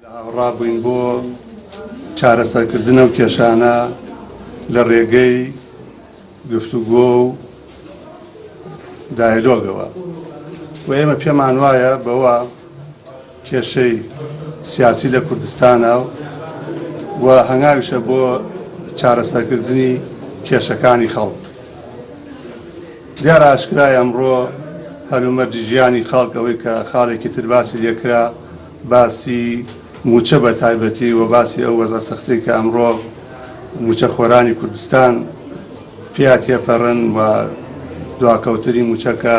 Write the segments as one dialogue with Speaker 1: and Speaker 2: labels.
Speaker 1: ڕابووین بۆ چارەسەرکردنە و کێشانە لە ڕێگەی گفتوگۆ و دایلۆگەوە و ئێمە پێمان وایە بەوە کێشەی سیاسی لە کوردستانە و هەنگاویشە بۆ چارەسەرکردنی کێشەکانی خەڵک. دیارە ئاشکرای ئەمڕۆ هەلومەرجی ژیانی خەڵکەوەی کە خاڵێکی تر باسی لێکرا باسی موچە بە تایبەتی و باسی ئەو وەزە سەختەی کە ئەمڕۆ موچە خۆرانی کوردستان پیا تێپەڕن و دواکەوتری موچەکە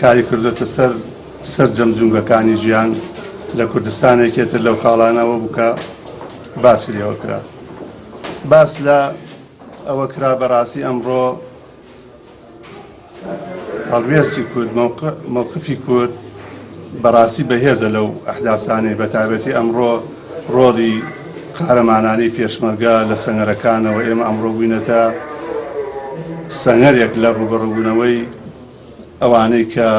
Speaker 1: کاری کردوتە سەر جەمجونگەکانی ژیان لە کوردستانێکێتر لەو خاڵانەوە بووکە باسی لێوە کرا. باس لە ئەوە کرا بەڕاستی ئەمڕۆ هەڵوێستی کورد مەوقفی کورد بەڕاستی بەهێزە لەو ئەحداسانەی بە تایبەتی ئەمڕۆ ڕۆڵی قارەمانانەی پێشمەرگە لە سەنگەرەکانەوە ئێمە ئەمڕۆ بووینەتە سەنگەرێک لە ڕوبەڕووبوونەوەی ئەوانەی کە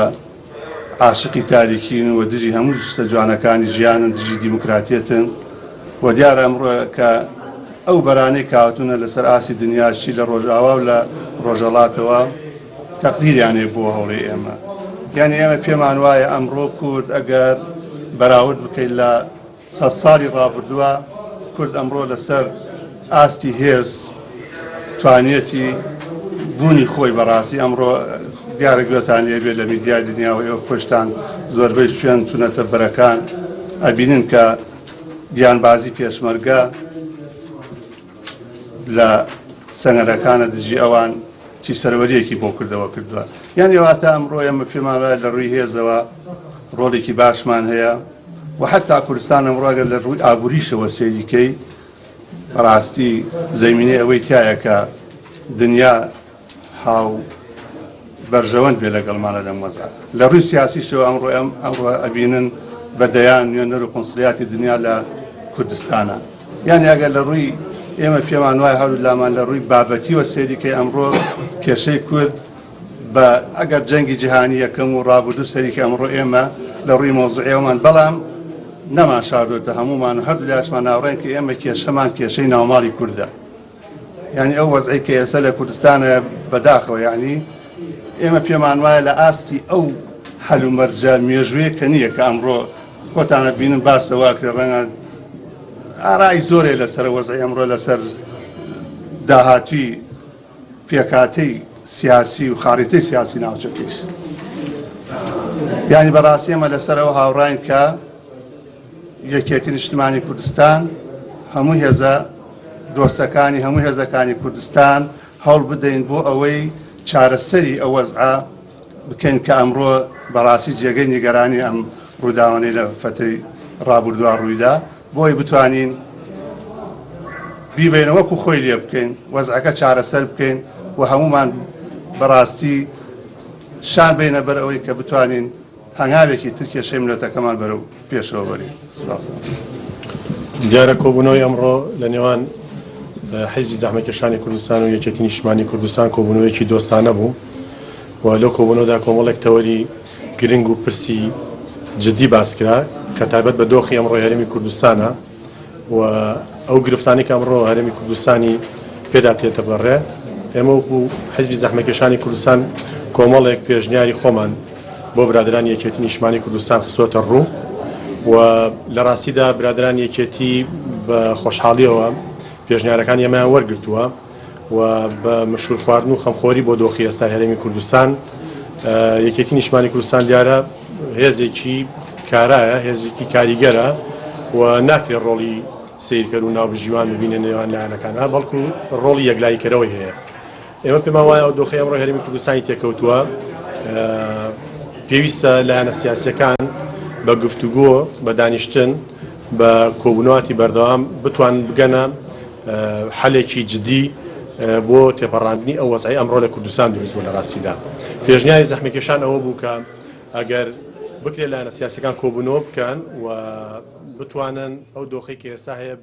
Speaker 1: عاشقی تاریکین و دژی هەموو شتە جوانەکانی ژیانن، دژی دیموکراتیەتن و دیارە ئەمڕۆ کە ئەو بەرانەی کاوتونە لەسەر ئاسی دنیاشی لە ڕۆژئاوا و لە ڕۆژەڵاتەوە تەقدیریانێ بۆ هەوڵی ئێمە. یعنی ئێمە پێمان وایە ئەمڕۆ کورد ئەگەر بەراورد بکەیت لە 100 ساڵی ڕابردووە کورد ئەمڕۆ لەسەر ئاستی هێز توانێتی بوونی خۆی بەڕاستی ئەمڕۆ دیارە گوێتان لێبێت لە میدیای دنیاوە ئێوە خۆشتان زۆربەی شوێن چونەتە بەرەکان ئەبینن کە گیانبازی پێشمەرگە لە سەنگەرەکانە دژی ئەوان چی سەروەریەکی بۆ کردەوە کردووە. یعنی واتە ئەمڕۆ ئێمە پێمان وایە لە ڕووی هێزەوە ڕۆڵێکی باشمان هەیە و حتا کوردستان ئەمڕۆگە لە ڕووی ئابووریشەوە سێریکەی بەڕاستی زەمینەی ئەوەی تایە کە دنیا هاو بەرژەوەند بێ لەگەڵمانە لەم وەزە. لە ڕووی سیاسیشەوە ئەمڕۆ ئەبینن بەدەیان نوێنەر و قۆنسڵیاتی دنیا لە کوردستانە. یعنی ئەگەر لە ڕووی ئێمە پێمان وایە هەوڵلامان لە ڕووی بابەتیوە سێریکەی ئەمڕۆ کێشەی کورد بە ئەگەر جەنگی جیهانی یەکەم و ڕابردوو سەریکە ئەمڕۆ ئێمە لە ڕووی مۆزوعیەوەمان بەڵام نەمان شاردۆتە هەمومان هەردوو لاشمان ناوڕێن کە ئێمە کێشەمان کێشەی ناوماڵی کووردە. یعنی ئەو وەزعی کە ئێستا لە کوردستانە بەداخەوە یعنی ئێمە پێمان وایە لە ئاستی ئەو هەلومەرجە مێژوەیە کە نییە کە ئەمڕۆ خۆتانە بینن باسەوە کرد ڕەنگە ئارای زۆرێ لەسەر وەزعی ئەمڕۆ لەسەر داهاتووی پێکاتەی سیاسی و خاڕیتەی سیاسی ناوچەکەیش. یعنی بەڕاستی ئێمە لەسەرەوە هاوڕاین کە یەکێتی نیشتیمانی کوردستان هەموو هێزە دۆستەکانی هەموو هێزەکانی کوردستان هەوڵ بدەین بۆ ئەوەی چارەسەری ئەو وەزعە بکەین کە ئەمڕۆ بەڕاستی جێگەی نیگەرانی ئەم ڕووداوانەی لە فەتەی ڕابردووە ڕوویدا بۆی بتوانین بیبینە وەکو خۆی لێ بکەین وەزعەکە چارەسەر بکەین و هەمومان بەڕاستی شان بینە بەر ئەوەی کە بتوانین هەنگاوێکی تر کێشەی ملەتەکەمان بەرەو پێشەوە بەرین.
Speaker 2: دیارە کۆبوونەوەی ئەمڕۆ لە نێوان حیزبی زەحمەتکێشانی کوردستان و یەکێتی نیشتیمانی کوردستان کۆبوونەوەیەکی دۆستانە بوو و لەو کۆبوونەوەدا کۆمەڵێک تەوەری گرنگ و پرسی جدی باسکرا کە تایبەت بە دۆخی ئەمڕۆی هەرێمی کوردستانە و ئەو گرفتانی کە ئەمڕۆ هەرێمی کوردستانی پێدا تێتەبەڕێ ئێمە وەکو حیزبی زەحمەتکێشانی کوردستان کۆمەڵێک پێشنیاری خۆمان بۆ برادرانی یەکێتی نیشتیمانی کوردستان خستووەتە ڕوو و لە ڕاستیدا برادرانی یەکێتی بە خۆشحاڵیەوە پێشنیارەکان ئێمەیان وەرگرتووە و بە مشروع خواردن و خەمخۆری بۆ دۆخی ئێستا هەرێمی کوردستان یەکێتی نیشتیمانی کوردستان دیارە هێزێکی کارایە، هێزێکی کاریگەرە و ناکرێت ڕۆڵی سیرکەر و ناوبژیوان ببینێ نێوان لایەنەکانە بەڵکو ڕۆڵی یەکلاییکەرەوەی هەیە. ئێمە پێمان وایە ئەو دۆخی ئەمڕۆ هەرێمی کوردستانی تێکەوتووە پێویستە لایەنە سیاسیەکان بە گفتوگۆ بە دانیشتن بە کۆبوونەواتی بەردەوام بتوان بگەنە حەلێکی جدی بۆ تێپەڕاندنی ئەو وەزعی ئەمڕۆ لە کوردستان دروست بوو. لە ڕاستیدا پێشنیاری زەحمەتکێشان ئەوە بوو کە ئەگەر بکرێت لایەنە سیاسیەکان کۆبوونەوە بکەن و بتوانن ئەو دۆخەی کە ئێستا هەیە